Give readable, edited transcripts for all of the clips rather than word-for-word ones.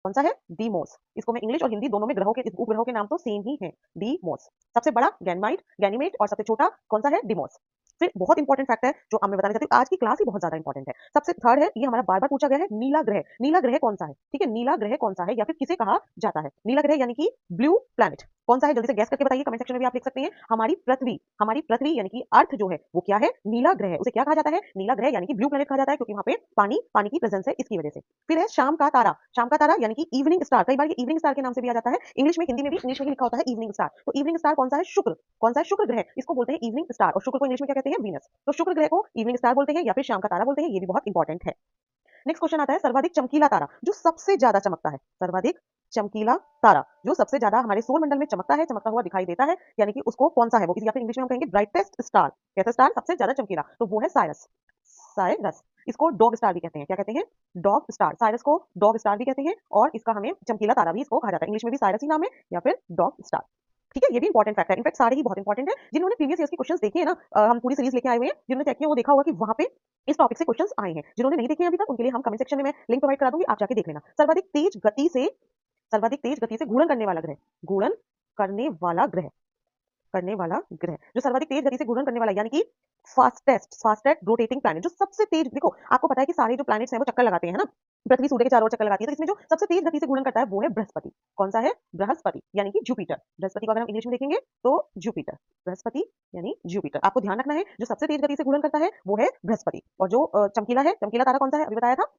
कौन सा है? डीमोस। इसको मैं इंग्लिश और हिंदी दोनों में ग्रहों के उपग्रहों के नाम तो सेम ही है, डीमोस। सबसे बड़ा गैनमाइट, गैनीमेड और सबसे छोटा कौन सा है? डीमोस। फिर बहुत इंपॉर्टेंट फैक्ट है जो अब मैं बताना चाहती हूँ, आज की क्लास ही बहुत ज्यादा इंपॉर्टेंट है। सबसे थर्ड है, ये हमारा बार बार पूछा गया है, नीला ग्रह। नीला ग्रह कौन सा है? ठीक है, नीला ग्रह कौन सा है या फिर किसे कहा जाता है? नीला ग्रह यानी कि ब्लू प्लैनेट कौन सा है? जल्दी से गैस करके बताइए, कमेंट सेक्शन में भी आप लिख सकते हैं। हमारी पृथ्वी यानी कि अर्थ जो है वो क्या है? नीला ग्रह है। उसे क्या कहा जाता है? नीला ग्रह यानी कि ब्लू प्लैनेट कहा जाता है, क्योंकि वहां पे पानी की प्रेजेंस है इसकी वजह से। फिर है शाम का तारा। शाम का तारा यानी कि इवनिंग स्टार, कई बार ये इवनिंग स्टार के नाम से भी आ जाता है। इंग्लिश में, हिंदी में भी इंग्लिश में ही लिखा होता है इवनिंग स्टार। तो इवनिंग स्टार कौन सा है? शुक्र। कौन सा है? शुक्र ग्रह। इसको बोलते हैं इवनिंग स्टार, और शुक्र को इंग्लिश में क्या कहते हैं? वीनस। तो शुक्र ग्रह को इवनिंग स्टार बोलते हैं या फिर शाम का तारा बोलते हैं, ये भी बहुत इंपॉर्टेंट है। नेक्स्ट क्वेश्चन आता है, सर्वाधिक चमकीला तारा जो सबसे ज्यादा चमकता है। सर्वाधिक चमकीला तारा जो सबसे ज्यादा हमारे सौर मंडल में चमकता है, चमकता हुआ दिखाई देता है, यानी कि उसको कौन सा है? वो या फिर इंग्लिश में हम कहेंगे ब्राइटेस्ट स्टार। कैसा स्टार? सबसे ज्यादा चमकीला, तो वो है साइरस। साइरस। इसको डॉग स्टार भी कहते हैं। क्या कहते हैं? Dog star. साइरस को डॉग स्टार भी कहते हैं, और इसका हमें चमकीला तारा भी इसको कहा जाता है। इंग्लिश में भी साइरस ही नाम है या फिर डॉग स्टार। ठीक है, ये भी इंपॉर्टेंट फैक्ट है। इनफैक्ट सारे ही बहुत इंपॉर्टेंट है। जिन्होंने प्रीवियस ईयर के क्वेश्चंस देखे हैं ना, हम पूरी सीरीज लेके आए हुए हैं, जिन्होंने चेक किया वो देखा होगा कि वहां पे इस टॉपिक से क्वेश्चंस आए हैं। जिन्होंने नहीं देखे हैं अभी तक, उनके लिए हम कमेंट सेक्शन में मैं लिंक प्रोवाइड करा दूंगी, आप जाके देख लेना। सर्वाधिक तेज गति से घूर्णन करने वाला ग्रह। घूर्णन करने वाला ग्रह जो सर्वाधिक तेज गति से घूर्णन करने वाला, यानी कि फास्टेस्ट रोटेटिंग प्लैनेट, जो सबसे तेज, देखो आपको पता है कि सारे जो प्लैनेट्स हैं वो चक्कर लगाते हैं ना, पृथ्वी सूर्य के चारों ओर चक्कर लगाती है, तो इसमें जो सबसे तेज गति से घूर्णन करता है वो है बृहस्पति। कौन सा है? बृहस्पति यानी कि जुपिटर। बृहस्पति को अगर हम इंग्लिश में देखेंगे तो जुपिटर। बृहस्पति यानी जुपिटर। आपको ध्यान रखना है, जो सबसे तेज गति से घूर्णन करता है वो है बृहस्पति, और जो चमकीला है, चमकीला तारा कौन सा है? अभी बताया था,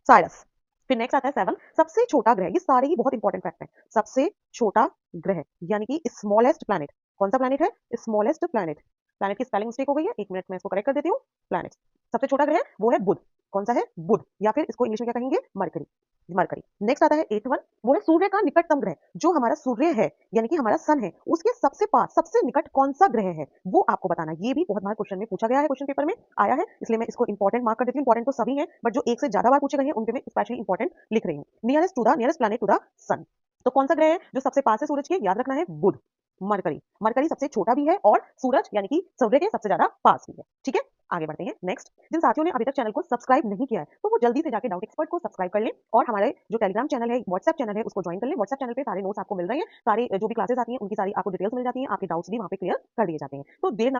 साइरस। फिर नेक्स्ट आता है 7, सबसे छोटा ग्रह। ये सारे ही बहुत इंपॉर्टेंट फैक्ट हैं। सबसे छोटा ग्रह यानी कि स्मॉलेस्ट प्लैनेट। कौन सा प्लैनेट है? Smallest planet. प्लैनेट की स्पेलिंग मिस्टेक हो गई है, एक मिनट में इसको करेक्ट कर देती हूँ। प्लैनेट सबसे छोटा ग्रह वो है बुध। कौन सा है? बुध, या फिर इसको इंग्लिश में क्या कहेंगे? मरकरी। मरकरी। नेक्स्ट आता है 8th 1, वो है सूर्य का निकटतम ग्रह। जो हमारा सूर्य है यानी कि हमारा सन है, उसके सबसे पास, सबसे निकट कौन सा ग्रह है वो आपको बताना। ये भी बहुत बार क्वेश्चन में पूछा गया है, क्वेश्चन पेपर में आया है, इसलिए मैं इसको इंपॉर्टेंट मार्क कर देती हूँ। इंपॉर्टेंट तो सभी हैं, बट जो एक से ज्यादा बार पूछे गए हैं उनके में स्पेशली इंपॉर्टेंट लिख रही हूँ। नियरेस्ट प्लैनेट टू द सन। तो कौन सा ग्रह है जो सबसे पास है सूरज के? याद रखना है, बुध। मरकरी। मरकरी सबसे छोटा भी है और सूरज यानी कि सूर्य के सबसे ज्यादा पास भी है। ठीक है, आगे बढ़ते हैं। नेक्स्ट, जिन साथियों ने अभी तक चैनल को सब्सक्राइब नहीं किया है तो वो जल्दी से जाके डाउट एक्सपर्ट को सब्सक्राइब कर लें, और हमारे जो टेलीग्राम चैनल है, व्हाट्सएप चैनल है, उसको ज्वाइन कर लें। व्हाट्सएप चैनल पे सारे नोट्स आपको मिल रहे हैं, सारे जो भी क्लासेस आती हैं उनकी सारी आपको डिटेल्स मिल जाती हैं, आपके डाउट्स भी वहाँ पे क्लियर कर दिए जाते हैं। तो देर